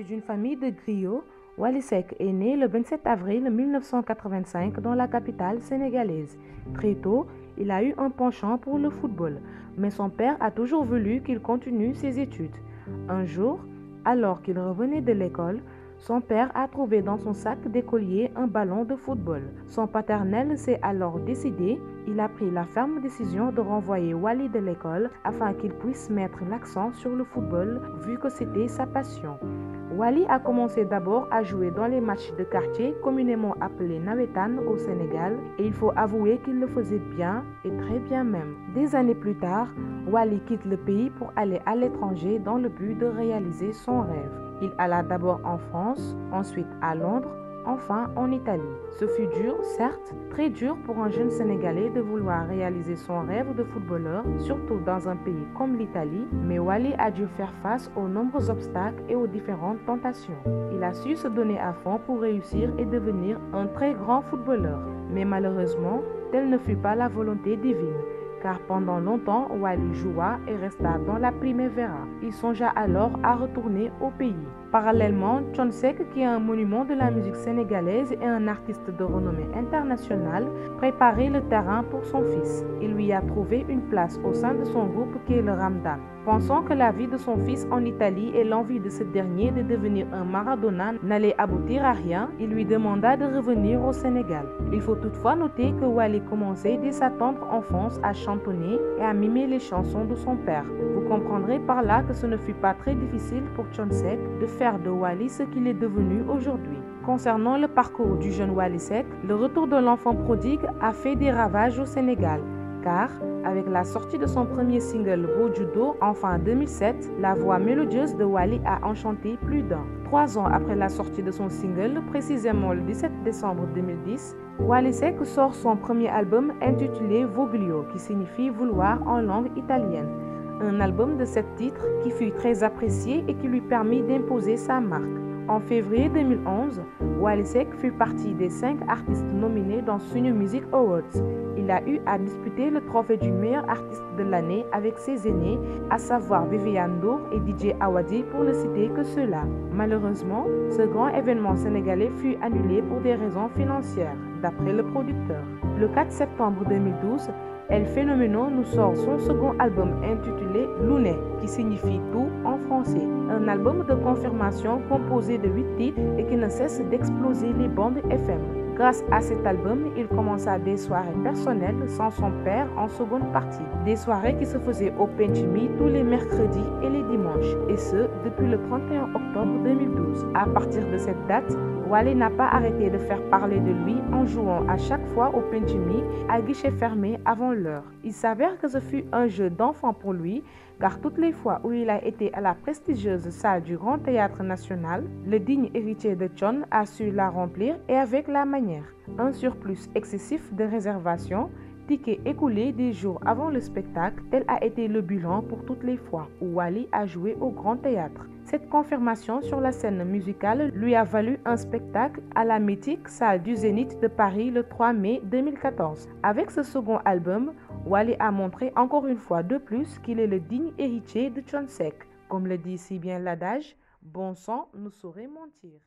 Issu d'une famille de griots, Wally Seck est né le 27 avril 1985 dans la capitale sénégalaise. Très tôt, il a eu un penchant pour le football, mais son père a toujours voulu qu'il continue ses études. Un jour, alors qu'il revenait de l'école, son père a trouvé dans son sac d'écolier un ballon de football. Son paternel s'est alors décidé. Il a pris la ferme décision de renvoyer Wally de l'école afin qu'il puisse mettre l'accent sur le football vu que c'était sa passion. Wally a commencé d'abord à jouer dans les matchs de quartier communément appelés nawetaan au Sénégal et il faut avouer qu'il le faisait bien et très bien même. Des années plus tard, Wally quitte le pays pour aller à l'étranger dans le but de réaliser son rêve. Il alla d'abord en France, ensuite à Londres, enfin en Italie. Ce fut dur, certes, très dur pour un jeune Sénégalais de vouloir réaliser son rêve de footballeur, surtout dans un pays comme l'Italie, mais Wally a dû faire face aux nombreux obstacles et aux différentes tentations. Il a su se donner à fond pour réussir et devenir un très grand footballeur. Mais malheureusement, telle ne fut pas la volonté divine. Car pendant longtemps, Wally joua et resta dans la Primavera. Il songea alors à retourner au pays. Parallèlement, Thione Seck, qui est un monument de la musique sénégalaise et un artiste de renommée internationale, préparait le terrain pour son fils. Il lui a trouvé une place au sein de son groupe qui est le Ramdan. Pensant que la vie de son fils en Italie et l'envie de ce dernier de devenir un Maradona n'allait aboutir à rien, il lui demanda de revenir au Sénégal. Il faut toutefois noter que Wally commençait dès sa tendre enfance à chantonner et à mimer les chansons de son père. Vous comprendrez par là que ce ne fut pas très difficile pour Thione Seck de faire de Wally ce qu'il est devenu aujourd'hui. Concernant le parcours du jeune Wally Seck, le retour de l'enfant prodigue a fait des ravages au Sénégal. Car, avec la sortie de son premier single Beau Judo en fin 2007, la voix mélodieuse de Wally a enchanté plus d'un. 3 ans après la sortie de son single, précisément le 17 décembre 2010, Wally Seck sort son premier album intitulé Voglio, qui signifie vouloir en langue italienne. Un album de 7 titres qui fut très apprécié et qui lui permit d'imposer sa marque. En février 2011, Wally Seck fut partie des 5 artistes nominés dans Sony Music Awards. Il a eu à disputer le trophée du meilleur artiste de l'année avec ses aînés, à savoir Viviane Ndour et DJ Awadi pour ne citer que ceux-là. Malheureusement, ce grand événement sénégalais fut annulé pour des raisons financières, d'après le producteur. Le 4 septembre 2012, El Phénoméno nous sort son second album intitulé Luné, qui signifie tout en français. Un album de confirmation composé de 8 titres et qui ne cesse d'exploser les bandes FM. Grâce à cet album, il commença des soirées personnelles sans son père en seconde partie. Des soirées qui se faisaient au Penchimi tous les mercredis et les dimanches, et ce, depuis le 31 octobre 2012. À partir de cette date, Wally n'a pas arrêté de faire parler de lui en jouant à chaque fois au Penchimi à guichet fermé avant l'heure. Il s'avère que ce fut un jeu d'enfant pour lui, car toutes les fois où il a été à la prestigieuse salle du Grand Théâtre National, le digne héritier de Thione a su la remplir et avec la manière. Un surplus excessif de réservations, tickets écoulés des jours avant le spectacle, tel a été le bilan pour toutes les fois où Wally a joué au Grand Théâtre. Cette confirmation sur la scène musicale lui a valu un spectacle à la mythique salle du Zénith de Paris le 3 mai 2014. Avec ce second album, Wally a montré encore une fois de plus qu'il est le digne héritier de Thione Seck. Comme le dit si bien l'adage, bon sang ne saurait mentir.